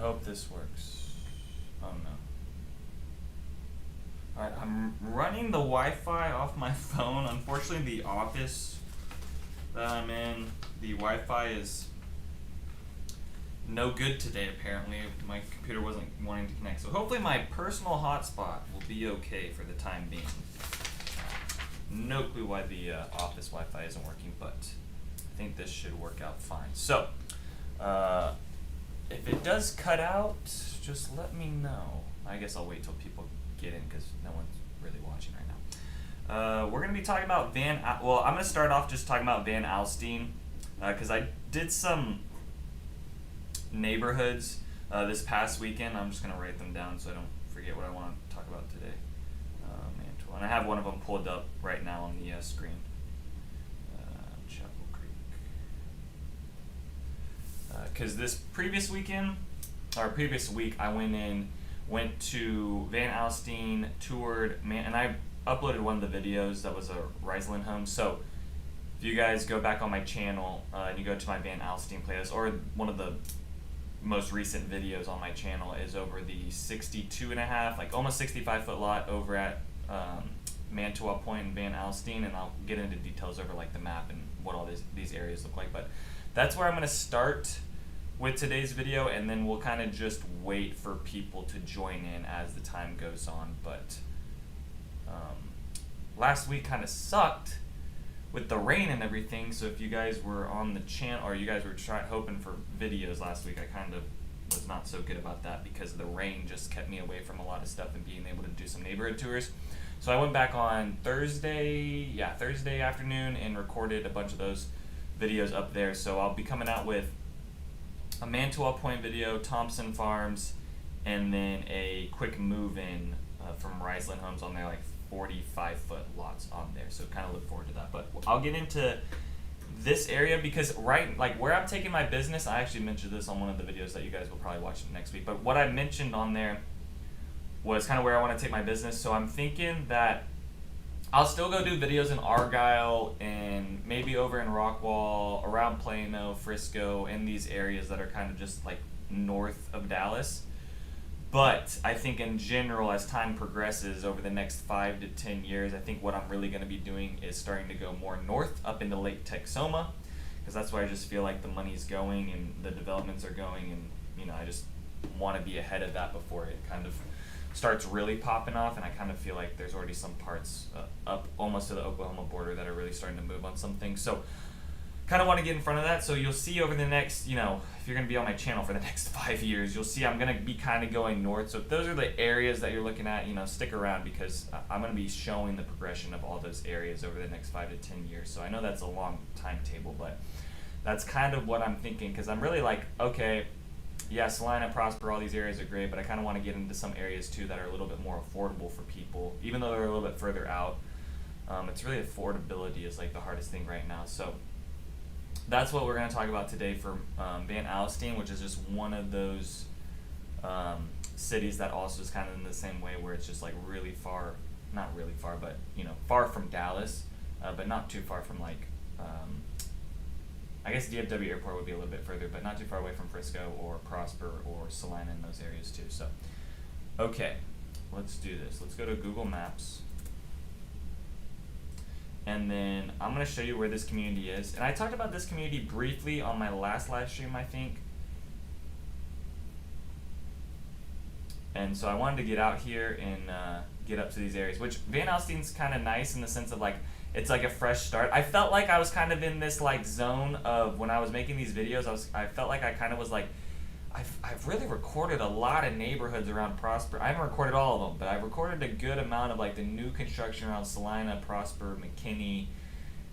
hope this works. Oh no. Alright, I'm running the Wi-Fi off my phone. Unfortunately, the office that I'm in, the Wi-Fi is no good today, apparently. My computer wasn't wanting to connect. So hopefully my personal hotspot will be okay for the time being. No clue why the office Wi-Fi isn't working, but I think this should work out fine. So, if it does cut out, just let me know. I guess I'll wait till people get in because no one's really watching right now. We're going to be talking about I'm going to start off just talking about Van Alstein because I did some neighborhoods this past weekend. I'm just going to write them down so I don't forget what I want to talk about today. Mantawa. And I have one of them pulled up right now on the screen. Chapel Creek. Because this previous week, I went to Van Alstein, toured, and I uploaded one of the videos that was a Riesling home. So if you guys go back on my channel and you go to my Van Alstein playlist, or one of the most recent videos on my channel is over the 62.5, like almost 65-foot lot over at Mantawa Point in Van Alstein, and I'll get into details over like the map and what all these areas look like. But that's where I'm going to start with today's video, and then we'll kind of just wait for people to join in as the time goes on. But last week kind of sucked with the rain and everything, so if you guys were on the channel, or you guys were hoping for videos last week, I kind of was not so good about that because the rain just kept me away from a lot of stuff and being able to do some neighborhood tours. So I went back on Thursday afternoon and recorded a bunch of those videos up there. So I'll be coming out with a Mantawa Point video, Thompson Farms, and then a quick move-in from Riesling Homes on there, like 45-foot lots on there. So kind of look forward to that. But I'll get into this area because where I'm taking my business, I actually mentioned this on one of the videos that you guys will probably watch next week. But what I mentioned on there was kind of where I want to take my business. So I'm thinking that I'll still go do videos in Argyle and maybe over in Rockwall, around Plano, Frisco, in these areas that are kind of just like north of Dallas. But I think in general, as time progresses over the next 5 to 10 years, I think what I'm really going to be doing is starting to go more north up into Lake Texoma, because that's where I just feel like the money's going and the developments are going, and I just want to be ahead of that before it kind of starts really popping off. And I kind of feel like there's already some parts up almost to the Oklahoma border that are really starting to move on some things. So kind of want to get in front of that. So you'll see over the next, if you're going to be on my channel for the next 5 years, you'll see I'm going to be kind of going north. So if those are the areas that you're looking at, stick around, because I'm going to be showing the progression of all those areas over the next 5 to 10 years. So I know that's a long timetable, but that's kind of what I'm thinking, because I'm really like, okay, yeah, Salina, Prosper, all these areas are great, but I kind of want to get into some areas too that are a little bit more affordable for people, even though they're a little bit further out. It's really affordability is like the hardest thing right now. So that's what we're going to talk about today for Van Alstein, which is just one of those cities that also is kind of in the same way, where it's just like really far, not really far, but far from Dallas, but not too far from like, I guess DFW Airport would be a little bit further, but not too far away from Frisco or Prosper or Salina in those areas too. So, okay, let's do this. Let's go to Google Maps. And then I'm going to show you where this community is. And I talked about this community briefly on my last live stream, I think. And so I wanted to get out here and get up to these areas, which Van Alstein's kind of nice in the sense of like, it's like a fresh start. I felt like I was kind of in this like zone of when I was making these videos, I felt like I kind of was like, I've really recorded a lot of neighborhoods around Prosper. I haven't recorded all of them, but I've recorded a good amount of like the new construction around Salina, Prosper, McKinney,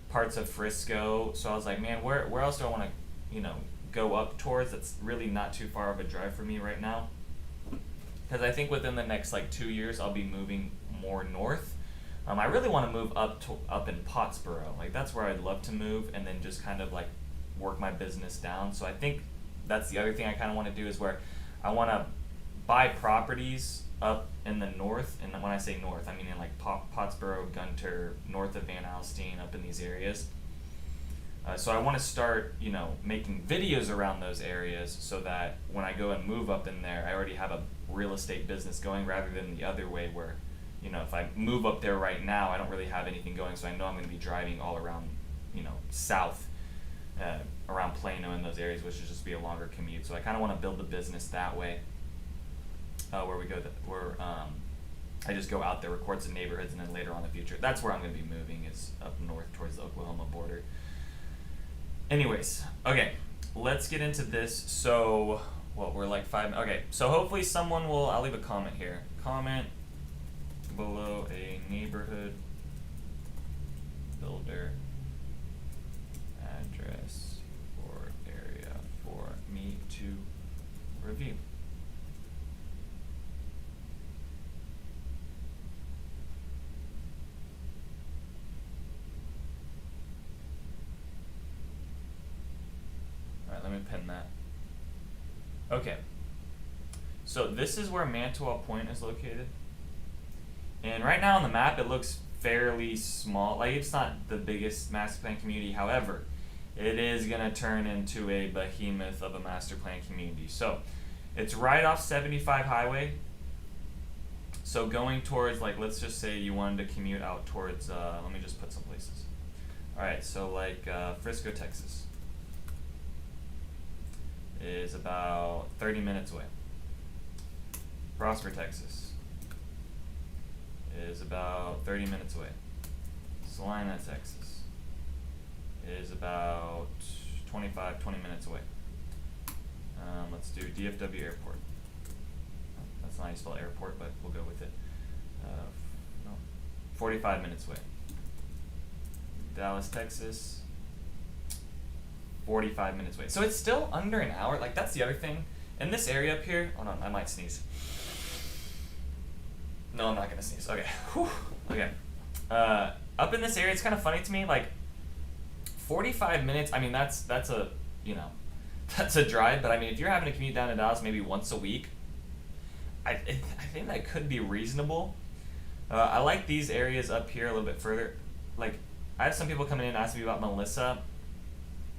parts of Frisco. So I was like, man, where else do I want to, go up towards? That's really not too far of a drive for me right now. Because I think within the next like 2 years, I'll be moving more north. I really want to move up in Pottsboro. Like that's where I'd love to move, and then just kind of like work my business down. So I think that's the other thing I kind of want to do, is where I want to buy properties up in the north. And when I say north, I mean in like Pottsboro, Gunter, north of Van Alstein, up in these areas. So I want to start, you know, making videos around those areas so that when I go and move up in there, I already have a real estate business going, rather than the other way where, you know, if I move up there right now, I don't really have anything going, so I know I'm going to be driving all around, you know, south, around Plano in those areas, which would just be a longer commute. So I kind of want to build the business that way, where we go, I just go out there, record some neighborhoods, and then later on in the future, that's where I'm going to be moving, is up north towards the Oklahoma border. Anyways, okay, let's get into this. So, well, we're like 5 minutes. Okay, so hopefully someone will, I'll leave a comment here. Comment below a neighborhood builder address or area for me to review. Alright, let me pin that. Okay, so this is where Mantawa Point is located. And right now on the map, it looks fairly small. Like, it's not the biggest master plan community. However, it is going to turn into a behemoth of a master plan community. So, it's right off 75 highway. So, going towards, like, let's just say you wanted to commute out towards, let me just put some places. Alright, so like Frisco, Texas is about 30 minutes away. Prosper, Texas is about 30 minutes away. Salina, Texas is about 20 minutes away. Let's do DFW Airport. That's not how you spell airport, but we'll go with it. No, 45 minutes away. Dallas, Texas, 45 minutes away. So it's still under an hour. Like, that's the other thing. In this area up here, hold on, I might sneeze. No, I'm not gonna sneeze. Okay. Whew. Okay. Up in this area, it's kind of funny to me. Like, 45 minutes. I mean, that's a, you know, that's a drive. But I mean, if you're having to commute down to Dallas maybe once a week, I think that could be reasonable. I like these areas up here a little bit further. Like, I have some people coming in and asking me about Melissa.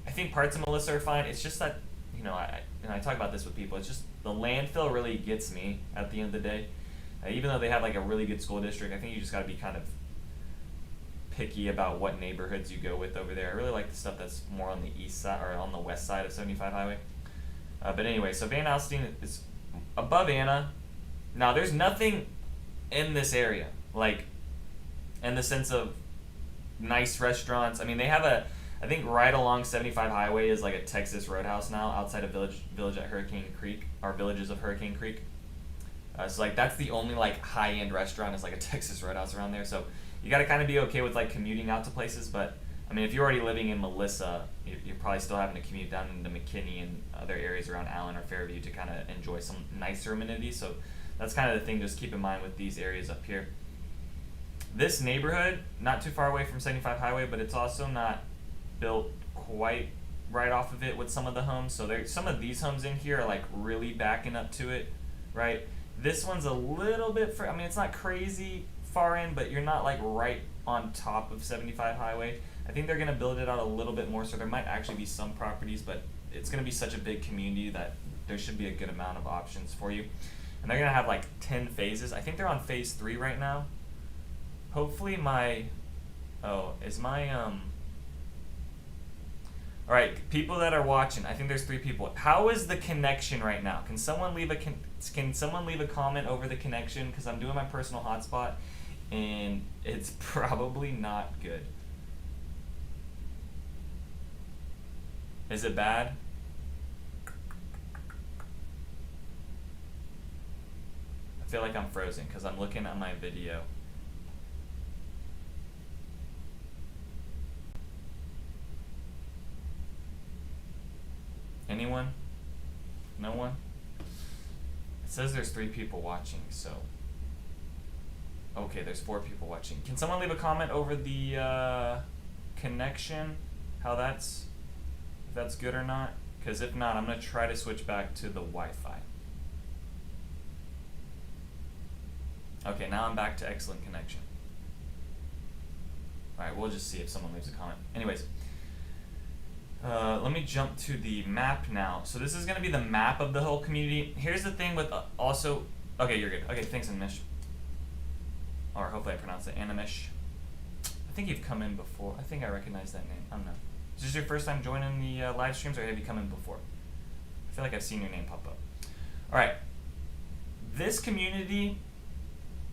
I think parts of Melissa are fine. It's just that, you know, I talk about this with people. It's just the landfill really gets me at the end of the day. Even though they have like a really good school district, I think you just got to be kind of picky about what neighborhoods you go with over there. I really like the stuff that's more on the east side or on the west side of 75 Highway. But anyway, so Van Alstein is above Anna. Now, there's nothing in this area, like, in the sense of nice restaurants. I mean, they have I think right along 75 Highway is like a Texas Roadhouse now, outside of village at Hurricane Creek, or villages of Hurricane Creek. So like that's the only like high-end restaurant is like a Texas Roadhouse around there. So you got to kind of be okay with like commuting out to places. But I mean, if you're already living in Melissa, you're probably still having to commute down into McKinney and other areas around Allen or Fairview to kind of enjoy some nicer amenities. So that's kind of the thing. Just keep in mind with these areas up here. This neighborhood, not too far away from 75 Highway, but it's also not built quite right off of it with some of the homes. So some of these homes in here are like really backing up to it, right? This one's a little bit, I mean, it's not crazy far in, but you're not like right on top of 75 Highway. I think they're going to build it out a little bit more, so there might actually be some properties, but it's going to be such a big community that there should be a good amount of options for you. And they're going to have like 10 phases. I think they're on phase 3 right now. Hopefully alright, people that are watching, I think there's 3 people. How is the connection right now? Can someone leave a comment over the connection? Because I'm doing my personal hotspot, and it's probably not good. Is it bad? I feel like I'm frozen because I'm looking at my video. Anyone? No one? It says there's 3 people watching, so. Okay, there's 4 people watching. Can someone leave a comment over the connection? How if that's good or not? Because if not, I'm going to try to switch back to the Wi-Fi. Okay, now I'm back to excellent connection. Alright, we'll just see if someone leaves a comment. Anyways, Let me jump to the map now. So this is going to be the map of the whole community. Here's the thing with also... Okay, you're good. Okay, thanks, Animish. Or hopefully I pronounced it Animish. I think you've come in before. I think I recognize that name. I don't know. Is this your first time joining the live streams, or have you come in before? I feel like I've seen your name pop up. Alright. This community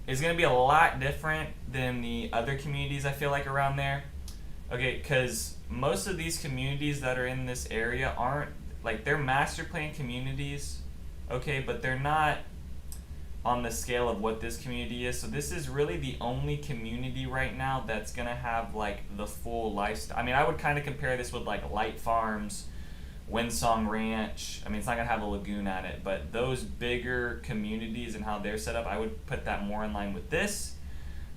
is going to be a lot different than the other communities I feel like around there. Okay, because most of these communities that are in this area aren't, like, they're master plan communities, okay, but they're not on the scale of what this community is. So this is really the only community right now that's going to have, like, the full lifestyle. I mean, I would kind of compare this with, like, Light Farms, Windsong Ranch. I mean, it's not going to have a lagoon at it, but those bigger communities and how they're set up, I would put that more in line with this.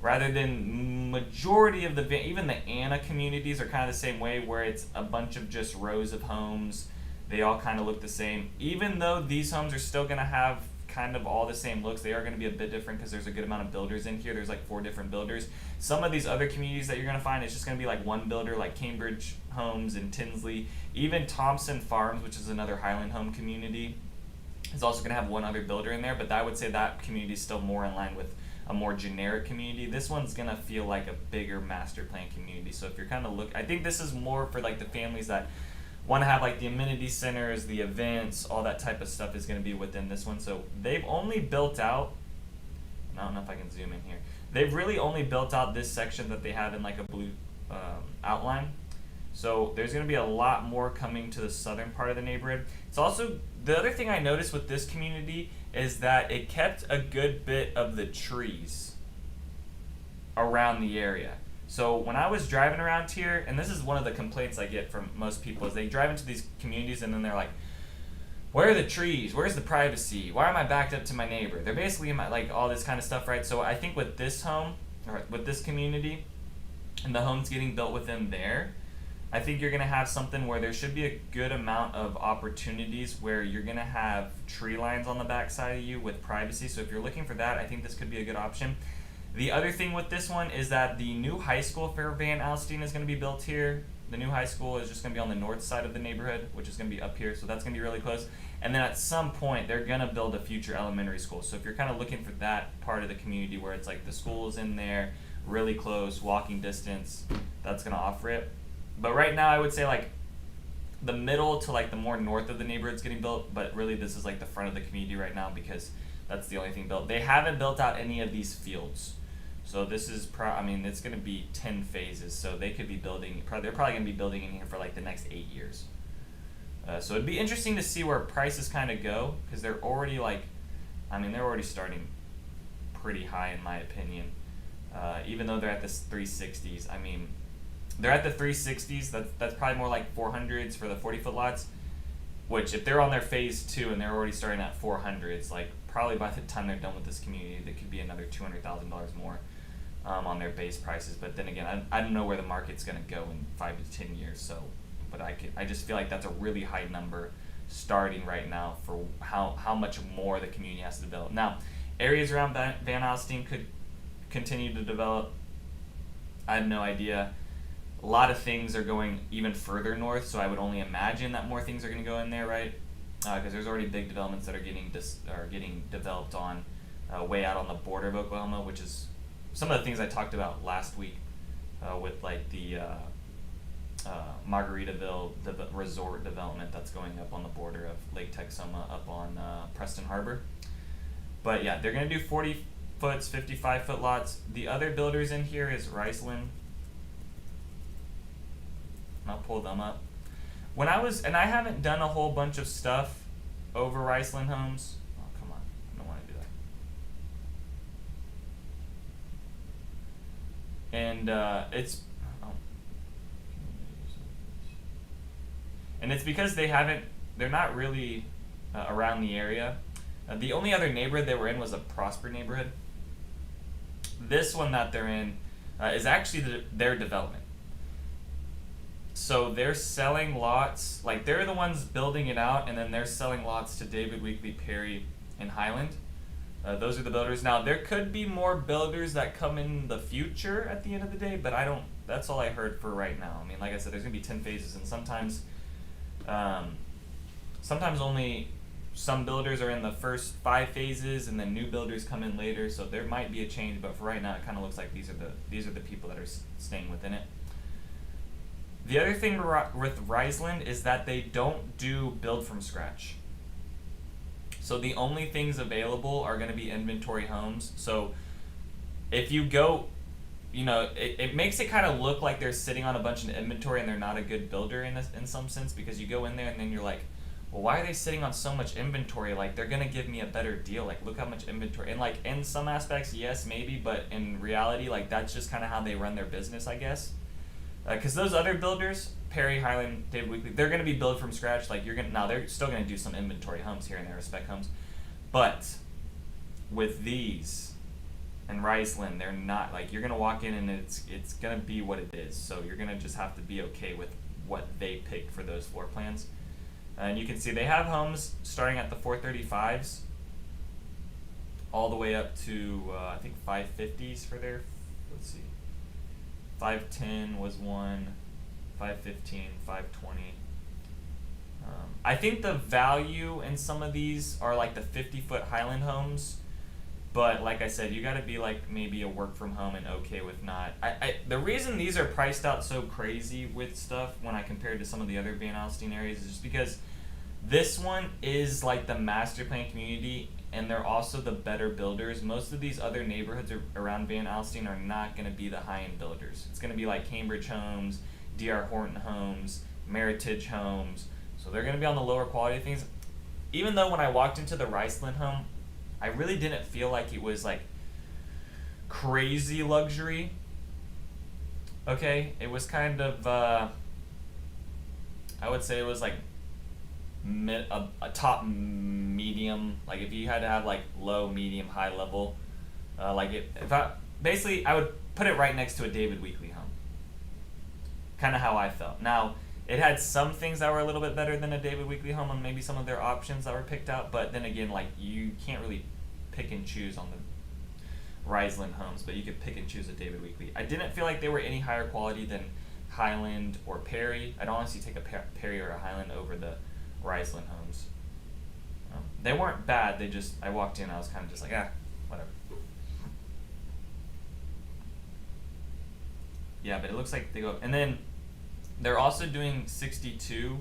Rather than majority of the, even the Anna communities are kind of the same way, where it's a bunch of just rows of homes. They all kind of look the same. Even though these homes are still going to have kind of all the same looks, they are going to be a bit different because there's a good amount of builders in here. There's like 4 different builders. Some of these other communities that you're going to find, it's just going to be like one builder, like Cambridge Homes and Tinsley. Even Thompson Farms, which is another Highland home community, is also going to have one other builder in there, but I would say that community is still more in line with a more generic community. This one's gonna feel like a bigger master plan community. So if you're kind of I think this is more for like the families that want to have like the amenity centers, the events, all that type of stuff is gonna be within this one. So they've only built out, I don't know if I can zoom in here, they've really only built out this section that they have in like a blue outline. So there's going to be a lot more coming to the southern part of the neighborhood. It's also, the other thing I noticed with this community is that it kept a good bit of the trees around the area. So when I was driving around here, and this is one of the complaints I get from most people, is they drive into these communities and then they're like, where are the trees? Where's the privacy? Why am I backed up to my neighbor? They're basically in my, like all this kind of stuff, right? So I think with this home, or with this community, and the homes getting built within there, I think you're going to have something where there should be a good amount of opportunities where you're going to have tree lines on the back side of you with privacy. So if you're looking for that, I think this could be a good option. The other thing with this one is that the new high school for Van Alstein is going to be built here. The new high school is just going to be on the north side of the neighborhood, which is going to be up here. So that's going to be really close. And then at some point, they're going to build a future elementary school. So if you're kind of looking for that part of the community where it's like the school is in there, really close, walking distance, that's going to offer it. But right now, I would say like the middle to like the more north of the neighborhood is getting built, but really this is like the front of the community right now because that's the only thing built. They haven't built out any of these fields. So this is, I mean, it's going to be 10 phases, so they could be building, they're probably going to be building in here for like the next 8 years. So it'd be interesting to see where prices kind of go, because they're already like, I mean, they're already starting pretty high in my opinion. Even though they're at this 360s, I mean, they're at the 360s, that's probably more like 400s for the 40-foot lots, which if they're on their phase 2 and they're already starting at 400s, like probably by the time they're done with this community, there could be another $200,000 more on their base prices. But then again, I don't know where the market's going to go in 5 to 10 years, so, but I just feel like that's a really high number starting right now for how much more the community has to develop. Now, areas around Van Alstein could continue to develop. I have no idea. A lot of things are going even further north, so I would only imagine that more things are going to go in there, right? Because there's already big developments that are getting developed on way out on the border of Oklahoma, which is some of the things I talked about last week with like the Margaritaville resort development that's going up on the border of Lake Texoma up on Preston Harbor. But yeah, they're going to do 40 foots, 55-foot lots. The other builders in here is Riceland. I'll pull them up. When I I haven't done a whole bunch of stuff over Riceland Homes. Oh, come on. I don't want to do that. And it's because they're not really around the area. The only other neighborhood they were in was a Prosper neighborhood. This one that they're in is actually their development. So they're selling lots, like they're the ones building it out, and then they're selling lots to David Weekley Perry and Highland. Those are the builders. Now, there could be more builders that come in the future at the end of the day, but that's all I heard for right now. I mean, like I said, there's going to be 10 phases, and sometimes Sometimes only some builders are in the first 5 phases, and then new builders come in later. So there might be a change, but for right now, it kind of looks like these are the people that are staying within it. The other thing with Riseland is that they don't do build from scratch. So the only things available are going to be inventory homes. So if you go, it makes it kind of look like they're sitting on a bunch of inventory and they're not a good builder in some sense, because you go in there and then you're like, well, why are they sitting on so much inventory? Like, they're going to give me a better deal. Like, look how much inventory. And, like, in some aspects, yes, maybe, but in reality, like, that's just kind of how they run their business, I guess. Because those other builders, Perry, Highland, David Weekley, they're going to be built from scratch. Like, they're still going to do some inventory homes here and there, spec homes. But with these and Riseland, they're not, like, you're going to walk in and it's going to be what it is. So you're going to just have to be okay with what they picked for those floor plans. And you can see they have homes starting at the 435s all the way up to, I think, 550s for their, let's see, 510 was one, 515, 520. I think the value in some of these are like the 50-foot Highland homes, but like I said, you got to be like maybe a work from home and okay with not. The reason these are priced out so crazy with stuff when I compare it to some of the other Van Alstein areas is just because this one is like the master plan community, and they're also the better builders. Most of these other neighborhoods around Van Alstein are not going to be the high-end builders. It's going to be like Cambridge Homes, D.R. Horton Homes, Meritage Homes. So they're going to be on the lower quality things. Even though when I walked into the Riseland home, I really didn't feel like it was like crazy luxury. Okay, it was kind of, I would say it was like a top medium. Like if you had to have like low, medium, high level, I would put it right next to a David Weekley home. Kind of how I felt. Now, it had some things that were a little bit better than a David Weekley home on maybe some of their options that were picked out, but then again, like, you can't really pick and choose on the Riseland homes, but you could pick and choose a David Weekley. I didn't feel like they were any higher quality than Highland or Perry. I'd honestly take a Perry or a Highland over the Riseland homes. They weren't bad, I walked in, I was kind of just like, whatever. Yeah, but it looks like they go up. And then they're also doing 62.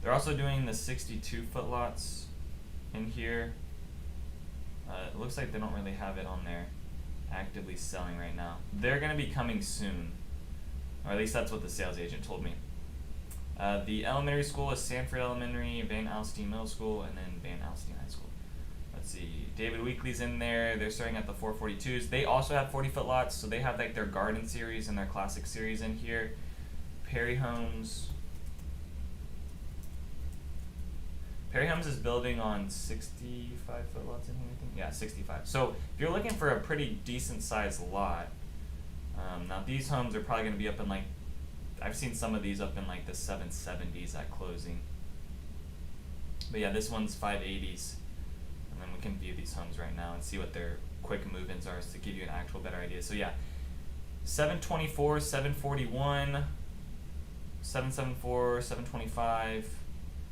They're also doing the 62-foot lots in here. It looks like they don't really have it on there actively selling right now. They're going to be coming soon, or at least that's what the sales agent told me. The elementary school is Sanford Elementary, Van Alstein Middle School, and then Van Alstein High School. Let's see, David Weekley's in there. They're starting at the 442s. They also have 40-foot lots, so they have like their garden series and their classic series in here. Perry Homes. Perry Homes is building on 65-foot lots in here, I think. Yeah, 65. So if you're looking for a pretty decent sized lot, now these homes are probably going to be up in like, I've seen some of these up in like the 770s at closing. But yeah, this one's 580s. And then we can view these homes right now and see what their quick move-ins are to give you an actual better idea. So yeah, 724, 741, 774, 725,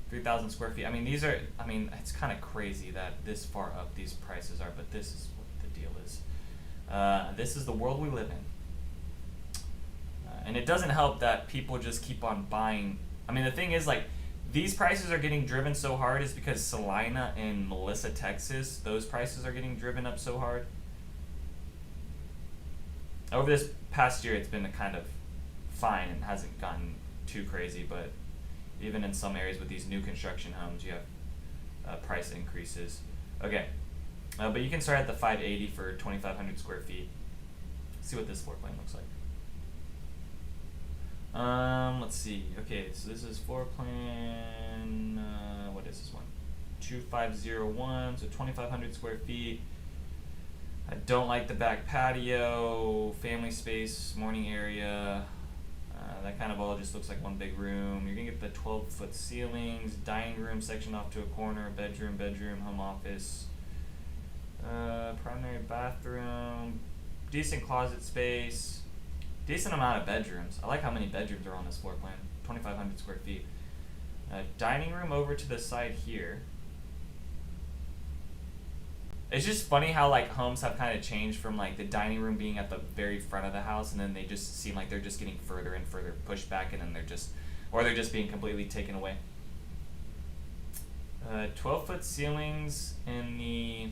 3,000 square feet. I mean, it's kind of crazy that this far up these prices are, but this is what the deal is. This is the world we live in. And it doesn't help that people just keep on buying. I mean, the thing is, like, these prices are getting driven so hard is because Salina and Melissa, Texas, those prices are getting driven up so hard. Over this past year, it's been kind of fine and hasn't gotten too crazy, but even in some areas with these new construction homes, you have price increases. Okay, but you can start at the 580 for 2,500 square feet. Let's see what this floor plan looks like. Let's see. Okay, so this is floor plan. What is this one? 2501. So 2,500 square feet. I don't like the back patio, family space, morning area. That kind of all just looks like one big room. You're gonna get the 12-foot ceilings, dining room section off to a corner, bedroom, home office, primary bathroom, decent closet space. Decent amount of bedrooms. I like how many bedrooms are on this floor plan. 2,500 square feet. Dining room over to the side here. It's just funny how like homes have kind of changed from like the dining room being at the very front of the house, and then they just seem like they're just getting further and further pushed back, and then they're just being completely taken away. 12-foot ceilings in the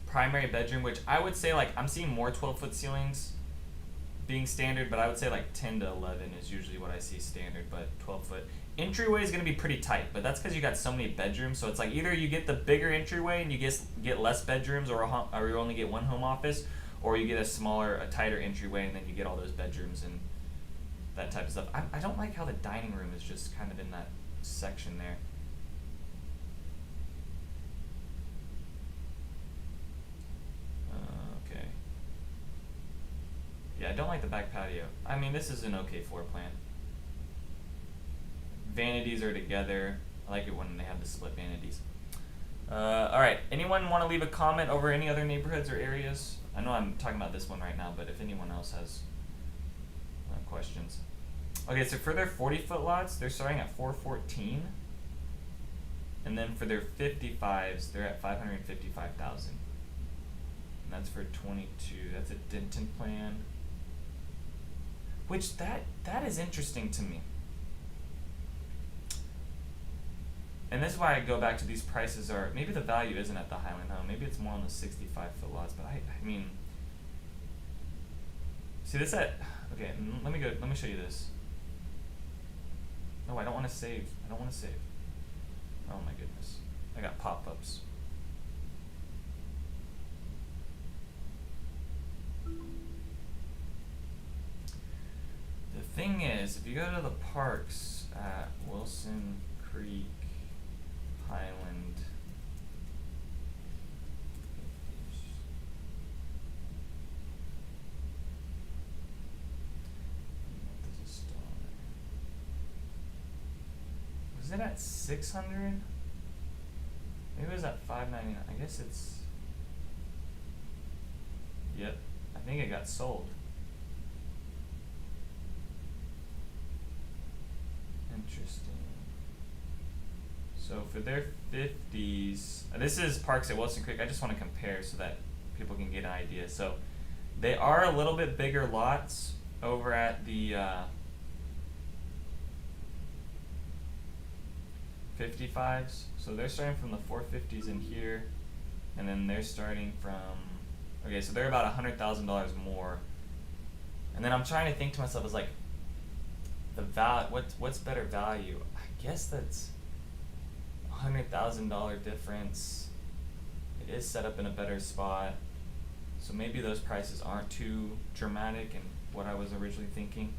primary bedroom, which I would say like I'm seeing more 12-foot ceilings being standard, but I would say like 10 to 11 is usually what I see standard, but 12-foot. Entryway is going to be pretty tight, but that's because you got so many bedrooms, so it's like either you get the bigger entryway and you get less bedrooms, or you only get one home office, or you get a tighter entryway and then you get all those bedrooms and that type of stuff. I don't like how the dining room is just kind of in that section there. Okay. Yeah, I don't like the back patio. I mean, this is an okay floor plan. Vanities are together. I like it when they have the split vanities. Alright, anyone want to leave a comment over any other neighborhoods or areas? I know I'm talking about this one right now, but if anyone else has questions. Okay, so for their 40-foot lots, they're starting at $414. And then for their 55s, they're at $555,000. And that's for 22. That's a Denton plan. Which that is interesting to me. And this is why I go back to these prices are, maybe the value isn't at the Highland home, maybe it's more on the 65-foot lots, but I mean, see this okay, let me show you this. No, I don't want to save, oh my goodness, I got pop-ups. The thing is, if you go to the parks at Wilson Creek, Highland, was it at 600? Maybe it was at 599. I guess it's. Yep, I think it got sold. Interesting. So for their 50s, this is parks at Wilson Creek. I just want to compare so that people can get an idea. So they are a little bit bigger lots over at the 55s. So they're starting from the 450s in here, and then they're starting from, okay, so they're about $100,000 more. And then I'm trying to think to myself, is like the what's better value? I guess that's $100,000 difference. It is set up in a better spot, so maybe those prices aren't too dramatic in what I was originally thinking.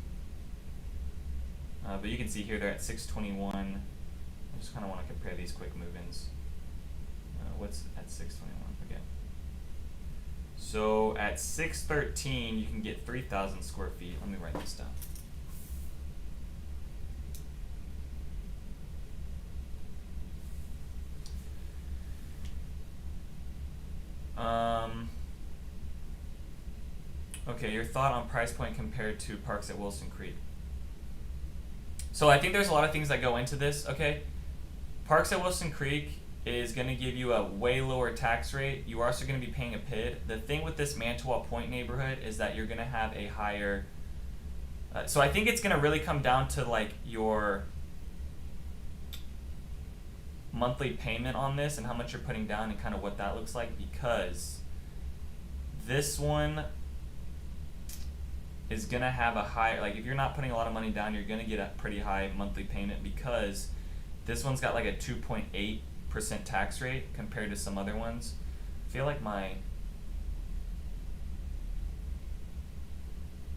But you can see here they're at 621. I just kind of want to compare these quick move-ins. What's at 621? Okay. So at 613, you can get 3,000 square feet. Let me write this down. Okay, your thought on price point compared to parks at Wilson Creek. So I think there's a lot of things that go into this, okay? Parks at Wilson Creek is going to give you a way lower tax rate. You are also going to be paying a PID. The thing with this Mantawa Point neighborhood is that you're going to have a higher... so I think it's going to really come down to like your monthly payment on this and how much you're putting down and kind of what that looks like, because this one is going to have a high, like if you're not putting a lot of money down, you're going to get a pretty high monthly payment, because this one's got like a 2.8% tax rate compared to some other ones. I feel like my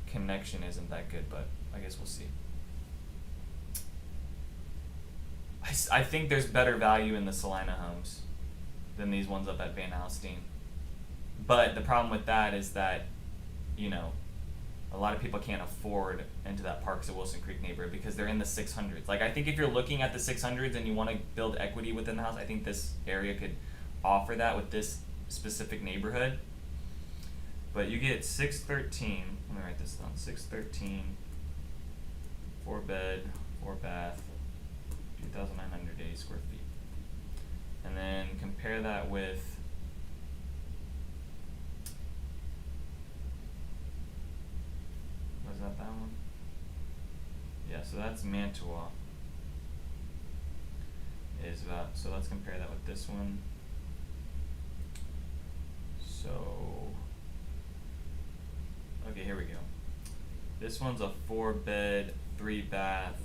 connection isn't that good, but I guess we'll see. I think there's better value in the Salina homes than these ones up at Van Alstein. But the problem with that is that, you know, a lot of people can't afford into that Parks at Wilson Creek neighborhood because they're in the 600s. Like, I think if you're looking at the 600s and you want to build equity within the house, I think this area could offer that with this specific neighborhood. But you get 613. Let me write this down. 613, 4 bed, 4 bath, 2,980 square feet. And then compare that with was that one? Yeah, so that's Mantawa. Is about, so let's compare that with this one. So okay, here we go. This one's a 4 bed, 3 bath,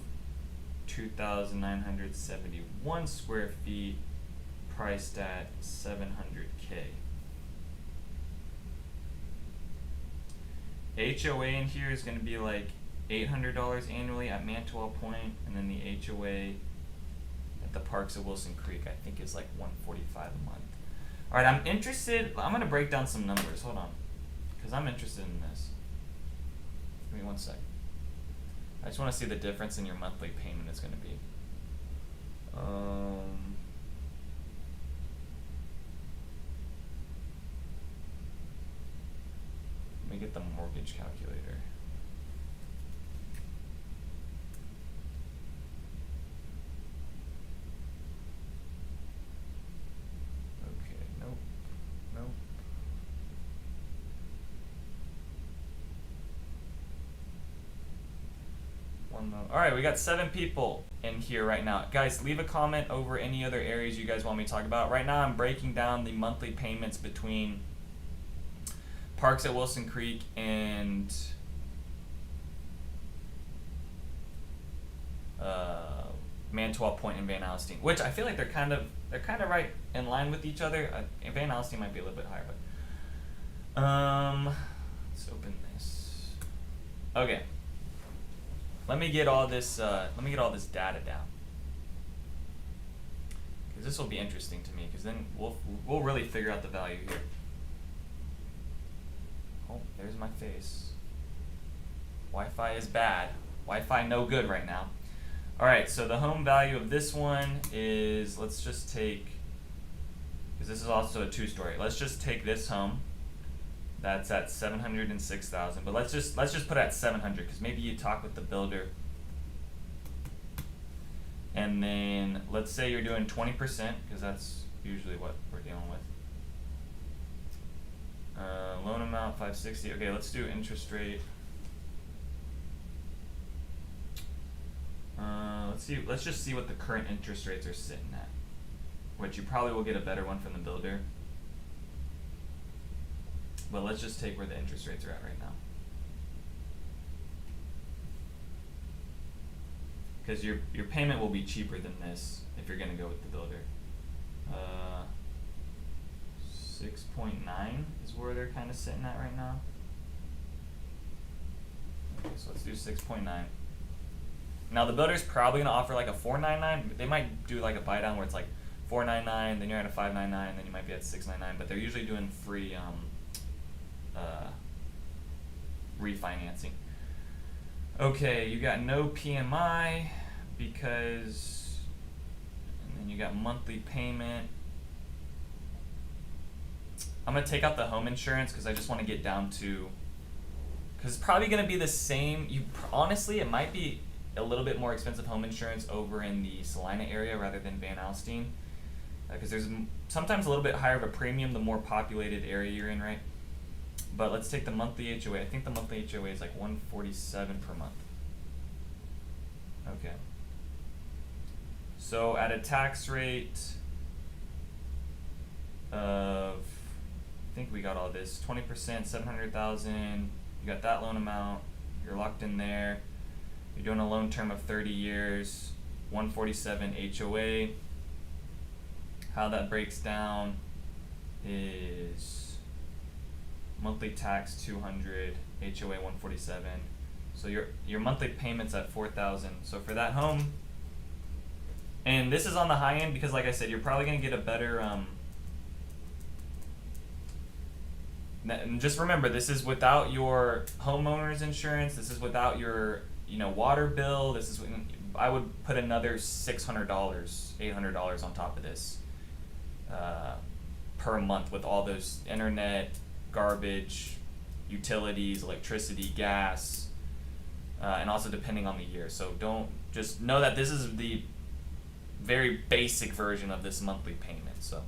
2,971 square feet, priced at $700K. HOA in here is going to be like $800 annually at Mantawa Point, and then the HOA at the Parks at Wilson Creek I think is like $145 a month. All right, I'm interested. I'm going to break down some numbers. Hold on, because I'm interested in this. Give me one sec. I just want to see the difference in your monthly payment is going to be. Let me get the mortgage calculator. Okay, nope. One moment. All right, we got 7 people in here right now. Guys, leave a comment over any other areas you guys want me to talk about. Right now I'm breaking down the monthly payments between Parks at Wilson Creek and Mantawa Point and Van Alstein, which I feel like they're kind of right in line with each other. Van Alstein might be a little bit higher, but let's open this. Okay, let me get all this data down, because this will be interesting to me, because then we'll really figure out the value here. Oh, there's my face. Wi-Fi is bad. Wi-Fi no good right now. All right, so the home value of this one is, let's just take, because this is also a 2-story. Let's just take this home. That's at $706,000. But let's just put it at $700, because maybe you talk with the builder. And then let's say you're doing 20%, because that's usually what we're dealing with. Loan amount 560. Okay, let's do interest rate. Let's just see what the current interest rates are sitting at, which you probably will get a better one from the builder. But let's just take where the interest rates are at right now, because your payment will be cheaper than this if you're gonna go with the builder. 6.9 is where they're kind of sitting at right now. Okay, so let's do 6.9. Now the builder's probably gonna offer like a 499. They might do like a buy down where it's like 499, then you're at a 599, then you might be at 699. But they're usually doing free refinancing. Okay, you got no PMI because, and then you got monthly payment. I'm gonna take out the home insurance because I just want to get down to, because it's probably gonna be the same. Honestly, it might be a little bit more expensive home insurance over in the Salina area rather than Van Alstein, because there's sometimes a little bit higher of a premium the more populated area you're in, right? But let's take the monthly HOA. I think the monthly HOA is like $147 per month. Okay. So at a tax rate of, I think we got all this, 20%, 700,000. You got that loan amount. You're locked in there. You're doing a loan term of 30 years, 147 HOA. How that breaks down is monthly tax 200, HOA 147. So your monthly payment's at 4,000. So for that home, and this is on the high end because, like I said, you're probably gonna get a better. And just remember, this is without your homeowner's insurance. This is without your water bill. This is, I would put another $600, $800 on top of this per month with all those internet, garbage, utilities, electricity, gas, and also depending on the year. So just know that this is the very basic version of this monthly payment. So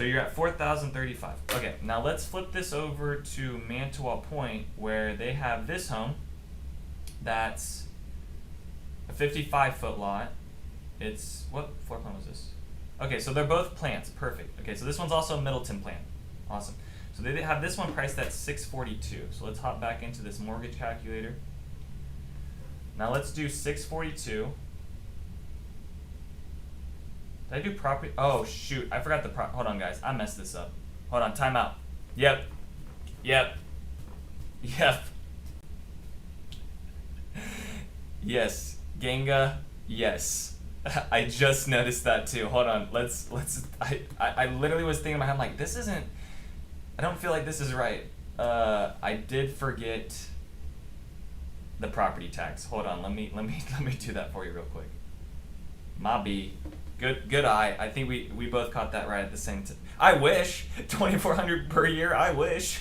you're at $4,035. Okay, now let's flip this over to Mantawa Point, where they have this home that's a 55-foot lot. It's, what floor plan was this? Okay, so they're both plants, perfect. Okay, so this one's also a Middleton plan, awesome. So they have this one priced at $642. So let's hop back into this mortgage calculator. Now let's do $642. Did I do property? Oh shoot, I forgot the hold on guys, I messed this up. Hold on, time out. Yep. Yes, Ganga, yes. I just noticed that too. Hold on, I literally was thinking in my head, I'm like, this isn't, I don't feel like this is right. I did forget the property tax. Hold on, let me do that for you real quick. My B. Good eye. I think we both caught that right at the same time. I wish $2,400 per year. I wish.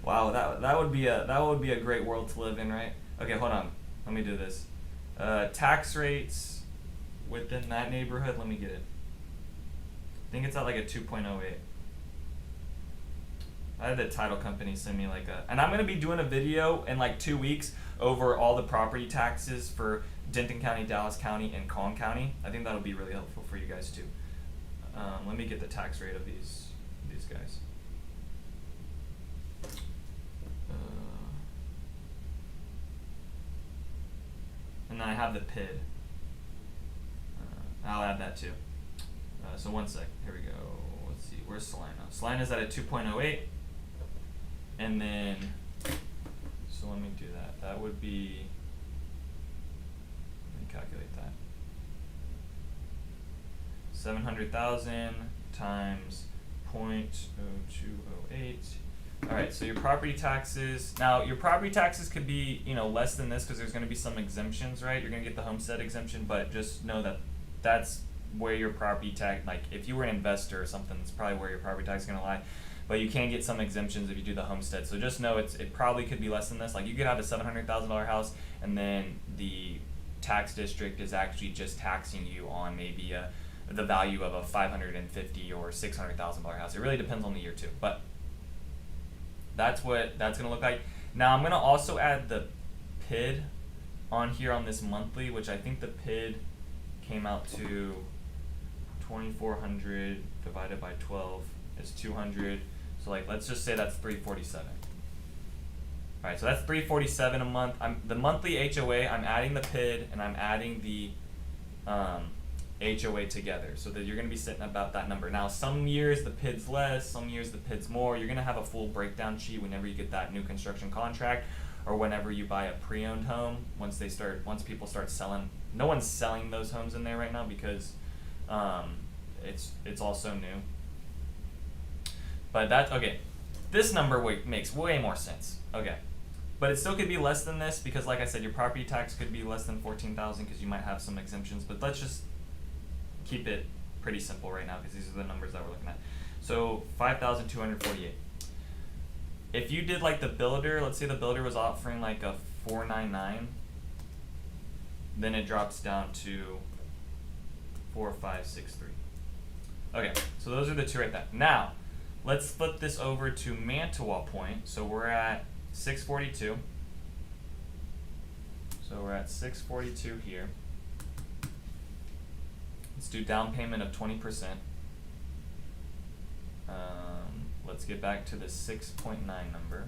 Wow, that would be a great world to live in, right? Okay, hold on. Let me do this. Tax rates within that neighborhood. Let me get it. I think it's at like a 2.08. I had the title company send me like and I'm gonna be doing a video in like 2 weeks over all the property taxes for Denton County, Dallas County, and Collin County. I think that'll be really helpful for you guys too. Let me get the tax rate of these guys. And then I have the PID. I'll add that too. So one sec. Here we go. Let's see. Where's Salina? Salina's at a 2.08. And then, so let me do that. That would be, let me calculate that. 700,000 times 0.0208. All right, so your property taxes. Now, your property taxes could be, less than this because there's going to be some exemptions, right? You're going to get the homestead exemption, but just know that that's where your property tax, like if you were an investor or something, that's probably where your property tax is going to lie. But you can get some exemptions if you do the homestead. So just know it probably could be less than this. Like you could have a $700,000 house, and then the tax district is actually just taxing you on maybe the value of a $550,000 or $600,000 house. It really depends on the year too. But that's what that's gonna look like. Now I'm gonna also add the PID on here on this monthly, which I think the PID came out to 2,400 divided by 12 is 200. So like let's just say that's 347. All right, so that's 347 a month. The monthly HOA. I'm adding the PID and I'm adding the HOA together, so that you're going to be sitting about that number. Now, some years the PID's less, some years the PID's more. You're going to have a full breakdown sheet whenever you get that new construction contract, or whenever you buy a pre-owned home. Once people start selling, no one's selling those homes in there right now because it's all so new. But that's okay. This number makes way more sense. Okay, but it still could be less than this because, like I said, your property tax could be less than 14,000 because you might have some exemptions. But let's just keep it pretty simple right now because these are the numbers that we're looking at. So 5,248. If you did like the builder, let's say the builder was offering like a 499, then it drops down to 4563. Okay, so those are the two right there. Now, let's flip this over to Mantawa Point. So we're at 642. So we're at 642 here. Let's do down payment of 20%. Let's get back to the 6.9 number.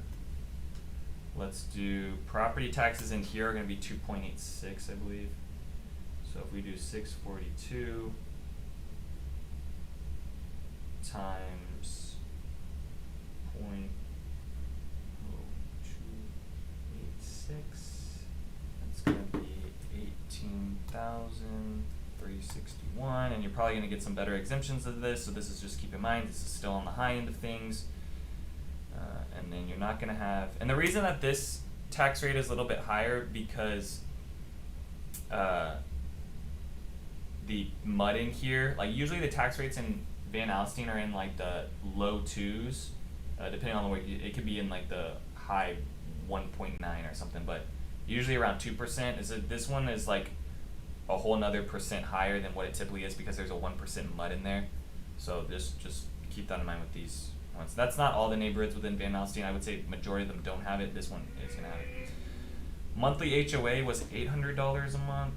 Let's do property taxes in here are going to be 2.86, I believe. So if we do 642 times 0.0286, that's going to be 18,361, and you're probably going to get some better exemptions of this, so this is just keep in mind, this is still on the high end of things. And then you're not going to have, and the reason that this tax rate is a little bit higher because the mudding here, like usually the tax rates in Van Alstein are in like the low 2s, depending on the weight. It could be in like the high 1.9 or something, but usually around 2%. This one is like a whole nother percent higher than what it typically is because there's a 1% mud in there. So just keep that in mind with these ones. That's not all the neighborhoods within Van Alstein. I would say majority of them don't have it. This one is gonna have it. Monthly HOA was $800 a month.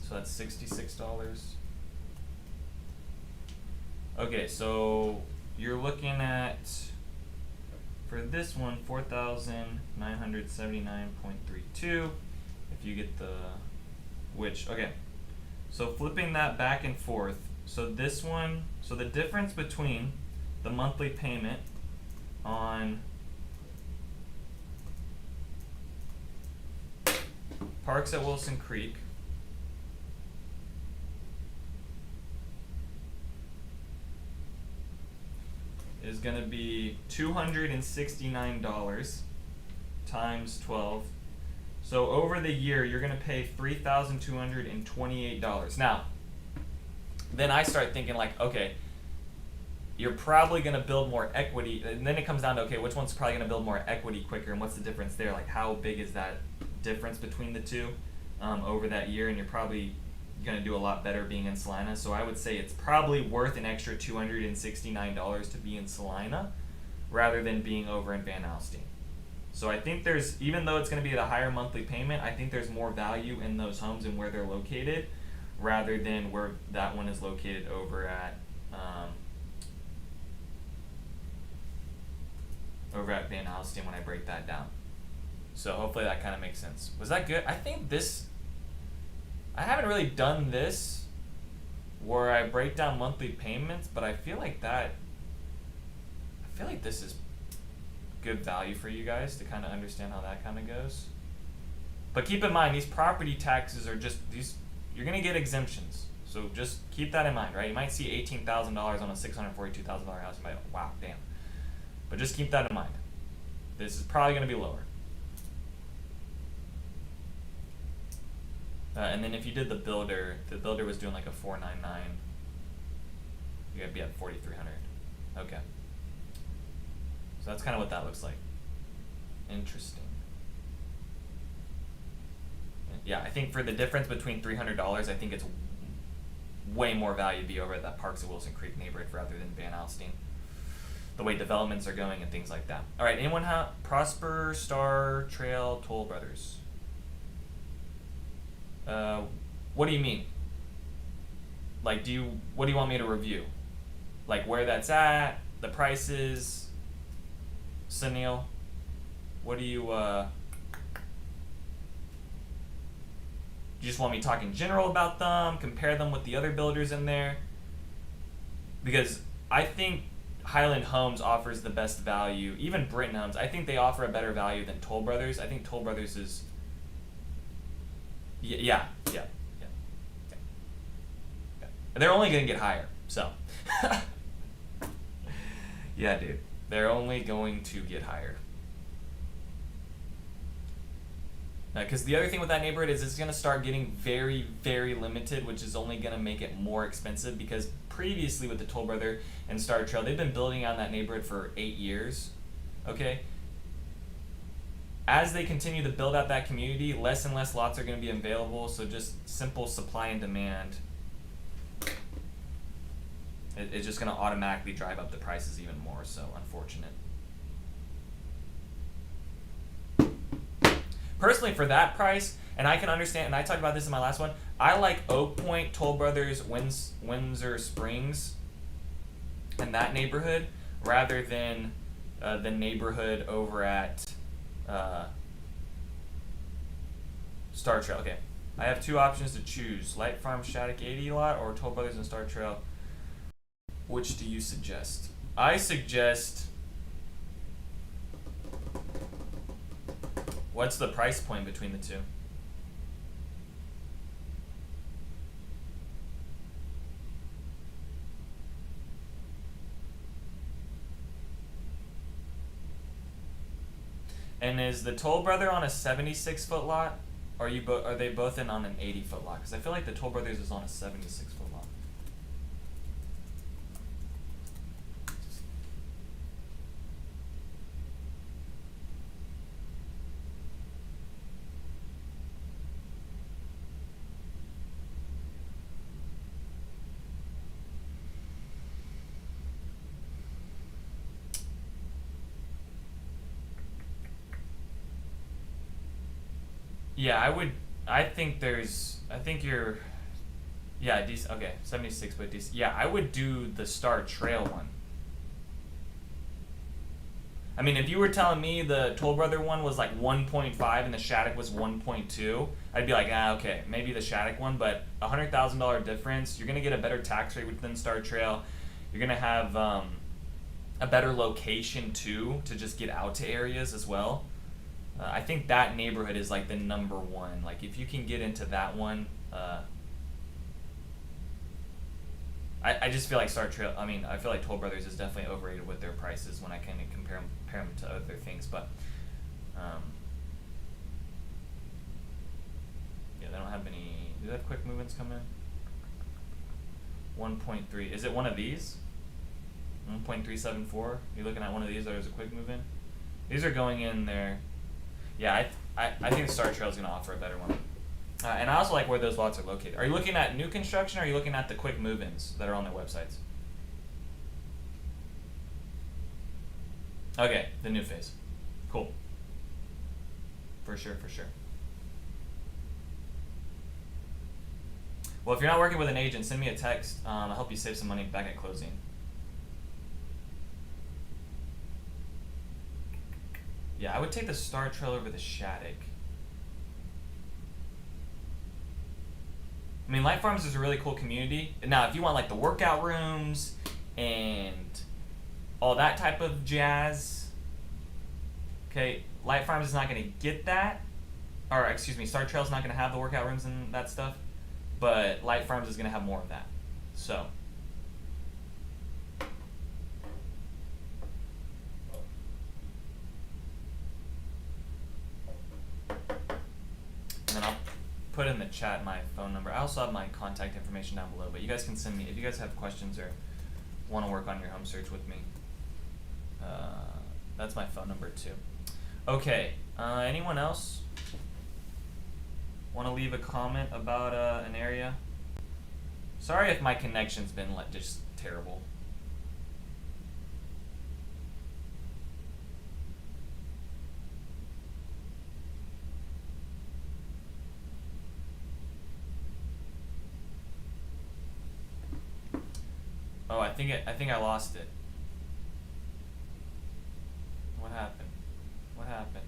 So that's $66. Okay, so you're looking at, for this one, 4,979.32. If you get the, okay. So flipping that back and forth. So this one, so the difference between the monthly payment on Parks at Wilson Creek is going to be $269 times 12. So over the year, you're going to pay $3,228. Now, then I start thinking like, okay, you're probably going to build more equity. And then it comes down to, okay, which one's probably going to build more equity quicker, and what's the difference there? Like, how big is that difference between the two over that year? And you're probably going to do a lot better being in Salina. So I would say it's probably worth an extra $269 to be in Salina rather than being over in Van Alstein. So I think there's, even though it's going to be at a higher monthly payment, I think there's more value in those homes and where they're located rather than where that one is located over at Van Alstein when I break that down. So hopefully that kind of makes sense. Was that good? I think this, I haven't really done this where I break down monthly payments, but I feel like this is good value for you guys to kind of understand how that kind of goes. But keep in mind, these property taxes are just these, you're going to get exemptions. So just keep that in mind, right? You might see $18,000 on a $642,000 house. You might, wow, damn. But just keep that in mind. This is probably going to be lower. And then if you did the builder was doing like a 499. You're going to be at 4,300. Okay. So that's kind of what that looks like. Interesting. Yeah, I think for the difference between $300, I think it's way more value to be over at that Parks at Wilson Creek neighborhood rather than Van Alstein. The way developments are going and things like that. All right, anyone have Prosper, Star, Trail, Toll Brothers? What do you mean? Like, what do you want me to review? Like where that's at, the prices, Sunil? What do you, you just want me to talk in general about them, compare them with the other builders in there? Because I think Highland Homes offers the best value. Even Britton Homes, I think they offer a better value than Toll Brothers. I think Toll Brothers is, yeah. They're only going to get higher, so. Yeah, dude. They're only going to get higher. Because the other thing with that neighborhood is it's going to start getting very, very limited, which is only going to make it more expensive, because previously with the Toll Brother and Star Trail, they've been building on that neighborhood for 8 years, okay? As they continue to build out that community, less and less lots are going to be available, so just simple supply and demand, it's just going to automatically drive up the prices even more, so unfortunate. Personally, for that price, and I can understand, and I talked about this in my last one, I like Oak Point, Toll Brothers, Windsor Springs, and that neighborhood, rather than the neighborhood over at Star Trail. Okay, I have two options to choose: Light Farm Shattuck 80 lot or Toll Brothers and Star Trail. Which do you suggest? I suggest, what's the price point between the two? And is the Toll Brother on a 76-foot lot, or are they both in on an 80-foot lot? Because I feel like the Toll Brothers is on a 76-foot lot. Yeah, I would. I think there's. I think you're. Yeah, decent. Okay, 76, but decent. Yeah, I would do the Star Trail one. I mean, if you were telling me the Toll Brother one was like 1.5 and the Shattuck was 1.2, I'd be like, okay, maybe the Shattuck one, but $100,000 difference. You're gonna get a better tax rate within Star Trail. You're gonna have a better location too to just get out to areas as well. I think that neighborhood is like the number one. Like if you can get into that one, I just feel like Star Trail. I mean, I feel like Toll Brothers is definitely overrated with their prices when I kind of compare them to other things. But yeah, they don't have any. Do they have quick movements come in? 1.3. Is it one of these? 1.374. You're looking at one of these. There's a quick move in. These are going in there. Yeah, I think Star Trail is going to offer a better one. And I also like where those lots are located. Are you looking at new construction or are you looking at the quick move-ins that are on their websites? Okay, the new phase. Cool. For sure, for sure. Well, if you're not working with an agent, send me a text. I'll help you save some money back at closing. Yeah, I would take the Star Trail over the Shattuck. I mean, Light Farms is a really cool community. Now, if you want like the workout rooms and all that type of jazz, okay, Light Farms is not going to get that. Or, excuse me, Star Trail's not going to have the workout rooms and that stuff. But Light Farms is going to have more of that. So. And then I'll put in the chat my phone number. I also have my contact information down below, but you guys can send me if you guys have questions or want to work on your home search with me. That's my phone number too. Okay, anyone else want to leave a comment about an area? Sorry if my connection's been just terrible. Oh, I think I lost it. What happened? What happened?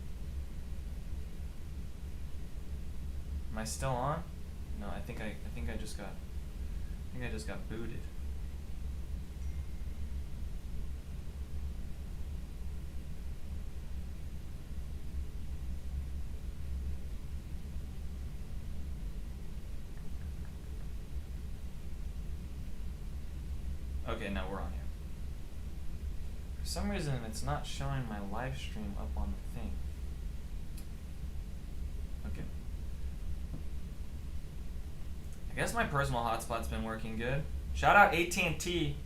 Am I still on? No, I think I just got booted. Okay, now we're on here. For some reason, it's not showing my live stream up on the thing. Okay. I guess my personal hotspot's been working good. Shout out AT&T.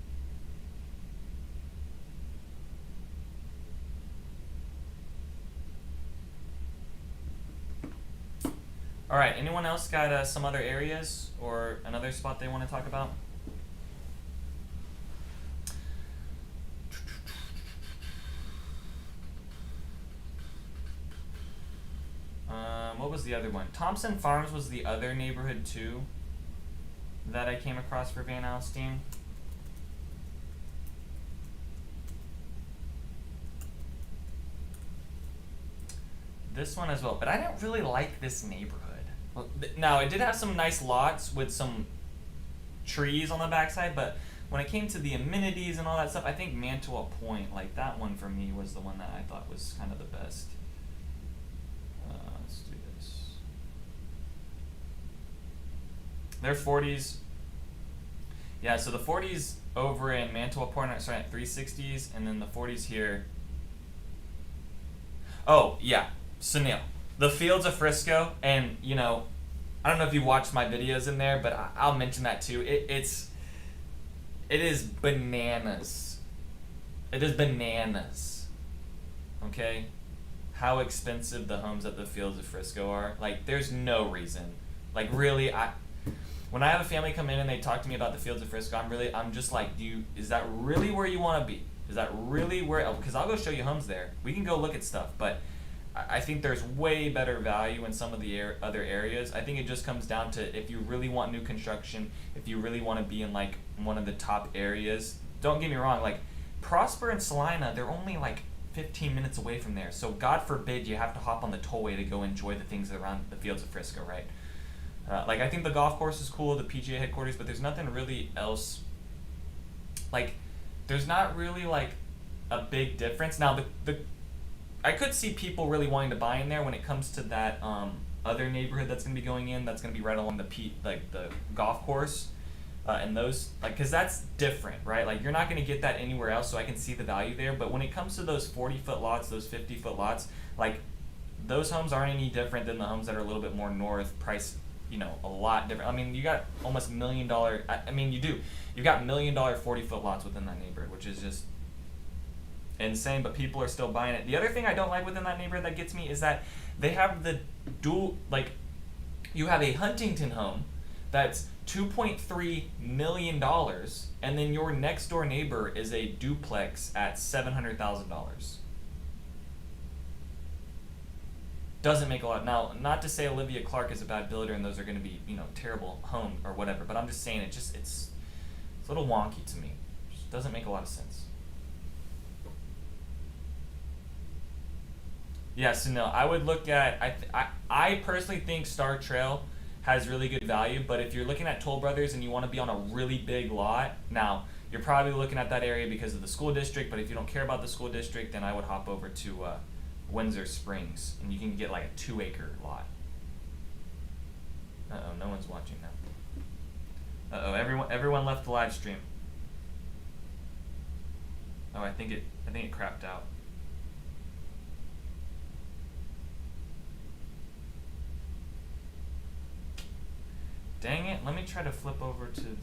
All right, anyone else got some other areas or another spot they want to talk about? What was the other one? Thompson Farms was the other neighborhood too that I came across for Van Alstein. This one as well, but I didn't really like this neighborhood. Well, now, it did have some nice lots with some trees on the backside, but when it came to the amenities and all that stuff, I think Mantawa Point, like that one for me, was the one that I thought was kind of the best. Let's do this. They're 40s. Yeah, so the 40s over in Mantawa Point are starting at 360s, and then the 40s here. Oh, yeah. Sunil, the Fields of Frisco, and you know, I don't know if you watched my videos in there, but I'll mention that too. It is bananas. It is bananas. Okay, how expensive the homes at the Fields of Frisco are. Like, there's no reason. Like, really, when I have a family come in and they talk to me about the Fields of Frisco, I'm just like, is that really where you want to be? Is that really where? Because I'll go show you homes there. We can go look at stuff, but I think there's way better value in some of the other areas. I think it just comes down to if you really want new construction, if you really want to be in like one of the top areas. Don't get me wrong, like Prosper and Salina, they're only like 15 minutes away from there. So God forbid you have to hop on the tollway to go enjoy the things around the fields of Frisco, right? Like I think the golf course is cool, the PGA headquarters, but there's nothing really else. Like, there's not really like a big difference. Now the I could see people really wanting to buy in there when it comes to that other neighborhood that's gonna be going in. That's gonna be right along the the golf course, and those like because that's different, right? Like you're not gonna get that anywhere else. So I can see the value there. But when it comes to those 40-foot lots, those 50-foot lots, like those homes aren't any different than the homes that are a little bit more north, price, you know, a lot different. I mean, you got almost $1 million. I mean, you do. You've got $1 million 40-foot lots within that neighborhood, which is just insane, but people are still buying it. The other thing I don't like within that neighborhood that gets me is that they have the dual, like, you have a Huntington home that's $2.3 million, and then your next door neighbor is a duplex at $700,000. Doesn't make a lot. Now, not to say Olivia Clark is a bad builder and those are going to be, you know, terrible homes or whatever, but I'm just saying it's a little wonky to me. It just doesn't make a lot of sense. Yeah, so no, I would look at, I personally think Star Trail has really good value, but if you're looking at Toll Brothers and you want to be on a really big lot, now, you're probably looking at that area because of the school district, but if you don't care about the school district, then I would hop over to Windsor Springs, and you can get like a 2-acre lot. Uh-oh, no one's watching now. Uh-oh, everyone left the live stream. Oh, I think it crapped out. Dang it, let me try to flip over to the